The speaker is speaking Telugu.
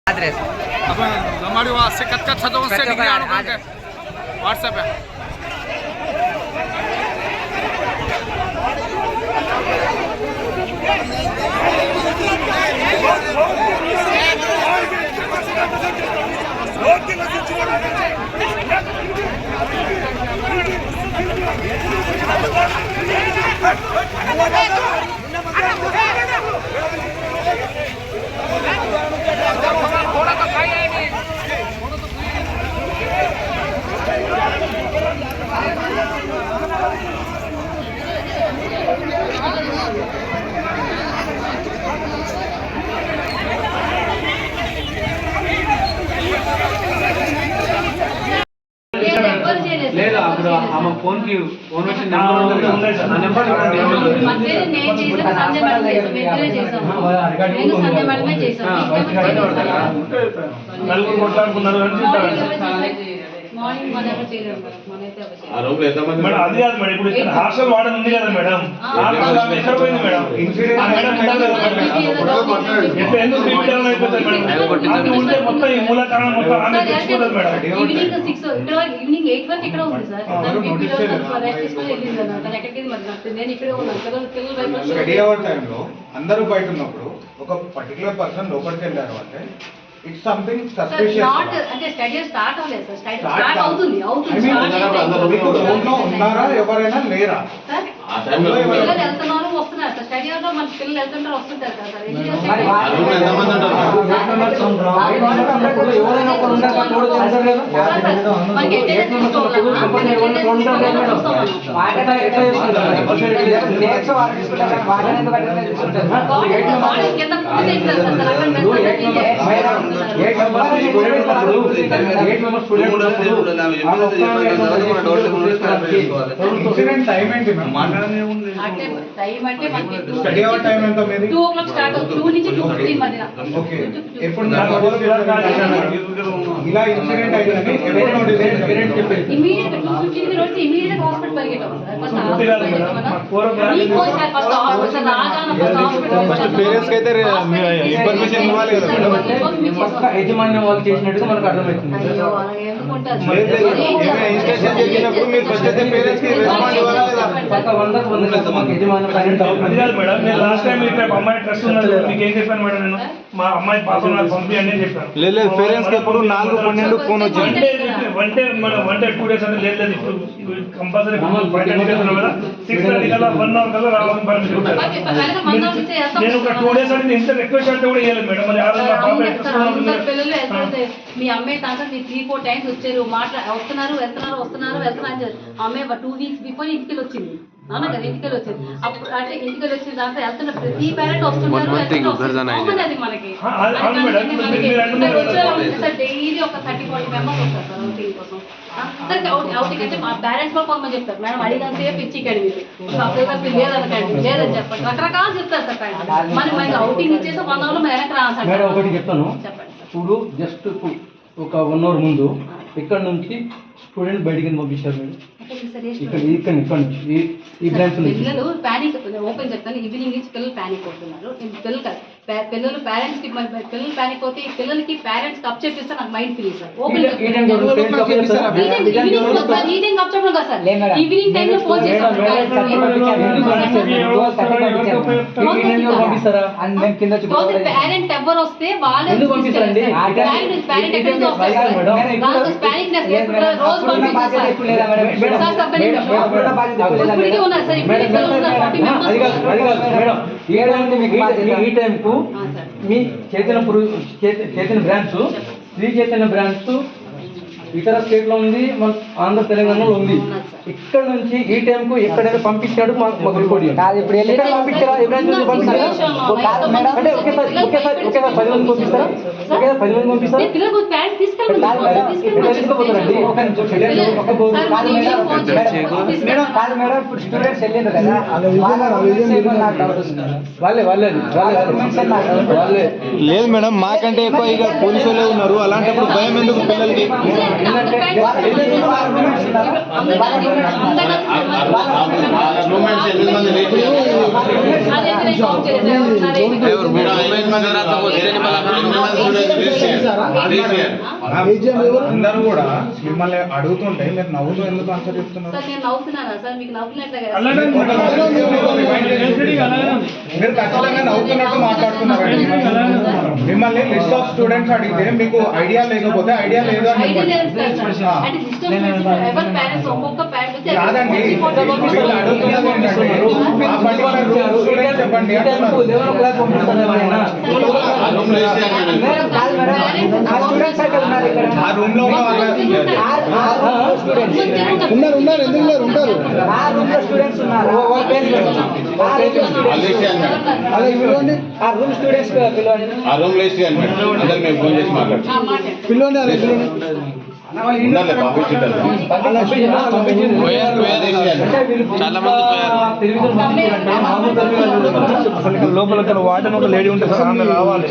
एड्रेस अपन हमारे वहाँ से कच्चा छतों से निकला व्हाट्सएप है। లేదు అప్పుడు ఆమె ఫోన్ కి ఫోన్ వచ్చి నెంబర్ ఉంటుంది ఆ నెంబర్ నేను చేసాను సంజయ్ మేడం చేసాను ఇద్దరే చేసాము నేను సంజయ్ మేడమే చేసాను నలుగురు కొట్లాడుకున్నారు మార్నింగ్ మన ఎవరు చేయలేదు మనైతే ఎవరు చేయలేదు ఆ రూమ్ లో ఎంతమంది మేడం అది కాదు మేడం ఇప్పుడు ఇక్కడ హాస్టల్ వార్డెన్ ఉంది కదా మేడం హాస్టల్ ఆమె ఎక్కడ పోయింది మేడం ఇన్సిడెంట్ మేడం ఇప్పుడు ఎందుకు రిపీట్ అయిపోతుంది మేడం అది ఉంటే మొత్తం ఈ మూల కారణం మొత్తం ఆమె తెచ్చుకోలేదు మేడం ఈవినింగ్ 6 ఇక్కడ ఈవినింగ్ 8 వరకు ఇక్కడ ఉంది సార్ నేను బీపీలో రెస్ట్ తీసుకొని వెళ్ళింది కదా తన ఎక్కడికి మరి నేను ఇక్కడే ఉన్నాను పిల్లలు బయట స్టడీ అవర్ టైంలో అందరూ బయట ఉన్నప్పుడు ఒక పర్టికులర్ పర్సన్ లోపలికి వెళ్ళారు అంటే ఇట్స్ సంథింగ్ సస్పిషియస్ నాట్ అంటే స్టడీ స్టార్ట్ అవ్వలేదు సార్ స్టడీ స్టార్ట్ అవుతుంది ఉన్నారా ఎవరైనా లేరా సార్ ఆ టైంలో పిల్లలు వెళ్తున్నారు వస్తున్నారు సార్ స్టడీ అవర్లో మన పిల్లలు వెళ్తుంటారు వస్తుంటారు కదా సార్ ఇన్సిడెంట్ టైం ఏంటి టైం అంటే మనకి స్టడీ అవర్ టైం ఎంత మీది 2 o'clock స్టార్ట్ అవుతుంది 2 నుంచి 2:15 మధ్యన ఓకే ఎప్పుడు ఇలా ఇన్సిడెంట్ అయిందని ఎప్పుడు నోటీస్ ఇమిడియట్ 2:15 రోజు ఇమిడియట్ హాస్పిటల్ పరిగెట్టాం సార్ ఫస్ట్ హాస్పిటల్ ఈ కోచ్ సార్ ఫస్ట్ హాస్పిటల్ రాగానే ఫస్ట్ పేరెంట్స్ కి అయితే ఇన్ఫర్మేషన్ ఇవ్వాలి కదా యజమాన్యం వాళ్ళు చేసినట్టుగా మనకు అర్థమవుతుంది. అయ్యో అలా ఎందుకుంటారు ఇన్స్ట్రక్షన్ చెప్పినప్పుడు మీరు ఫస్ట్ అయితే పేరెంట్స్ కి రెస్పాండ్ ఇవ్వాలి కదా పక్క 100 మాకు యజమాన్యం అది కాదు మేడం నేను లాస్ట్ టైం ఇక్కడ అమ్మాయి ట్రస్ట్ ఉన్నది మీకు ఏం చెప్పాను మేడం నేను మా అమ్మాయి పాపం నాకు పంపించండి అని చెప్పాను లేదు పేరెంట్స్ కి ఎప్పుడు 4-12 ఫోన్ వచ్చింది వన్ డే 2 డేస్ అంటే లేదు ఇప్పుడు కంపల్సరీ బయట నిలబెడుతున్నాం కదా 6:30 కల్లా 1 అవర్ కల్లా రావాలని పర్మిషన్ నేను ఒక 2 డేస్ అంటే ఇంత రిక్వెస్ట్ అంటే కూడా ఇవ్వలేదు మేడం మరి ఆ రోజు మా పాప పిల్లలు వెళ్తుంటే మీ అమ్మాయి తాత మీరు 3-4 టైమ్స్ వచ్చారు వస్తున్నారు అని అమ్మాయి 2 వీక్స్ బిఫోర్ ఇంటికి వచ్చింది అవునా కదా ఇంటికి వచ్చింది అప్పుడు అంటే ఇంటికి వచ్చిన దాంట్లో వెళ్తున్న ప్రతి పేరెంట్ వస్తున్నారు అది మనకి సార్ డైలీ ఒక 30-40 మెంబర్స్ వస్తారు సార్ అవుటింగ్ కోసం అందరికి అవుటింగ్ అంటే మా పేరెంట్స్ కూడా కొంతమంది చెప్తారు మేడం అడిగినంతసేపు పిచ్చికండి మీరు అప్పుడు లేదనకండి లేదని చెప్పండి రకరకాలు చెప్తారు సార్ మనకి అవుటింగ్ ఇచ్చేసి 1 అవర్ మనం వెనక్కి రావాలి ఒకటి చెప్తాను. చెప్పండి ఇప్పుడు జస్ట్ ఒక 1 అవర్ ముందు ఇక్కడ నుంచి స్టూడెంట్ బయటికి పంపించారు మేడం. ఇక్కడ నుంచి ఈ బ్రాంచ్ నుంచి పిల్లలు ప్యానిక్ ఓపెన్ చెప్తాను ఈవినింగ్ నుంచి పిల్లలు ప్యానిక్ అవుతున్నారు పిల్లలు పేరెంట్స్ కి పిల్లలు ప్యానిక్ అవుతే ఈ పిల్లలకి పేరెంట్స్ కప్ చెప్పిస్తే నాకు mind free sir open evening cup చెప్పడం కదా సార్ ఈవినింగ్ టైంలో ఫోన్ చేస్తాను పేరెంట్ ఎవరు వస్తే వాళ్ళు పేరెంట్ ఎక్కడికి వస్తారు ప్యానిక్నెస్ లేకుండా రోజు పంపిస్తారు ఇప్పటికీ ఉన్నారు సార్ ఈ టైంకు మీ చైతన్య బ్రాంచ్ శ్రీ చైతన్య బ్రాంచ్ ఇతర స్టేట్ లో ఉంది, మన ఆంధ్ర తెలంగాణలో ఉంది. ఇక్కడ నుంచి ఈ టైం కు ఎక్కడైనా పంపించాడు మాకు రిపోర్ట్ ఇప్పుడు పంపించారా పంపించారా అంటే ఒకేసారి 10 మంది పంపిస్తారా? ఒకేసారి 10 మంది పంపిస్తారా? తీసుకోపోతారండి కాదు మేడం ఇప్పుడు స్టూడెంట్స్ వెళ్ళిండ్రు కదా వాళ్ళే లేదు మేడం మాకంటే ఎక్కువ ఇక పోలీసు వాళ్ళే ఉన్నారు. అలాంటప్పుడు భయం ఎందుకు పిల్లలకి? అదే అందరూ కూడా మిమ్మల్ని అడుగుతుంటే మీరు నవ్వుతూ ఎందుకు ఆన్సర్ చెప్తున్నారు? సార్ నేను నవ్వుతున్నానా సార్ మీకు నవ్వుతున్నట్లే కదా అలాగే మీరు ఖచ్చితంగా నవ్వుతున్నట్టు మాట్లాడుతున్నారండి. మిమ్మల్ని లిస్ట్ ఆఫ్ స్టూడెంట్స్ అడిగితే మీకు ఐడియా లేకపోతే ఐడియా లేదు అని ఐడియా చెప్పండి. లేదు సార్. అంటే లిస్ట్ ఆఫ్ ఎవరి పేరెంట్స్ ఒక్కొక్క పేరెంట్ వచ్చి కాదండి వీళ్ళు అడుగుతున్నది ఏంటంటే ఆ పర్టికులర్ రూమ్ స్టూడెంట్ చెప్పండి ఈ టైంకు 11 o'clock పంపిస్తారు ఎవరైనా? మేడం కాదు మేడం ఆ స్టూడెంట్స్ అయితే ఉన్నారు ఇక్కడ ఆ రూమ్ లో ఉన్న వాళ్ళ ఉన్నారు ఎందుకు లేరు ఉంటారు ఆ రూమ్ లో స్టూడెంట్స్ ఉన్నారు వాళ్ళ పేరు పిలవండి. ఆ రూమ్ స్టూడెంట్స్ పిలవండి ఆ రూమ్ లేసి అందరు మేము ఫోన్ చేసి మాట్లాడుతాం. పిలవండి ఉండాలి పంపించుంటారు. చాలా మంది అసలు ఇక్కడ లోపల వార్డెన్ ఒక లేడీ ఉంటుంది సార్, ఆమె రావాలి.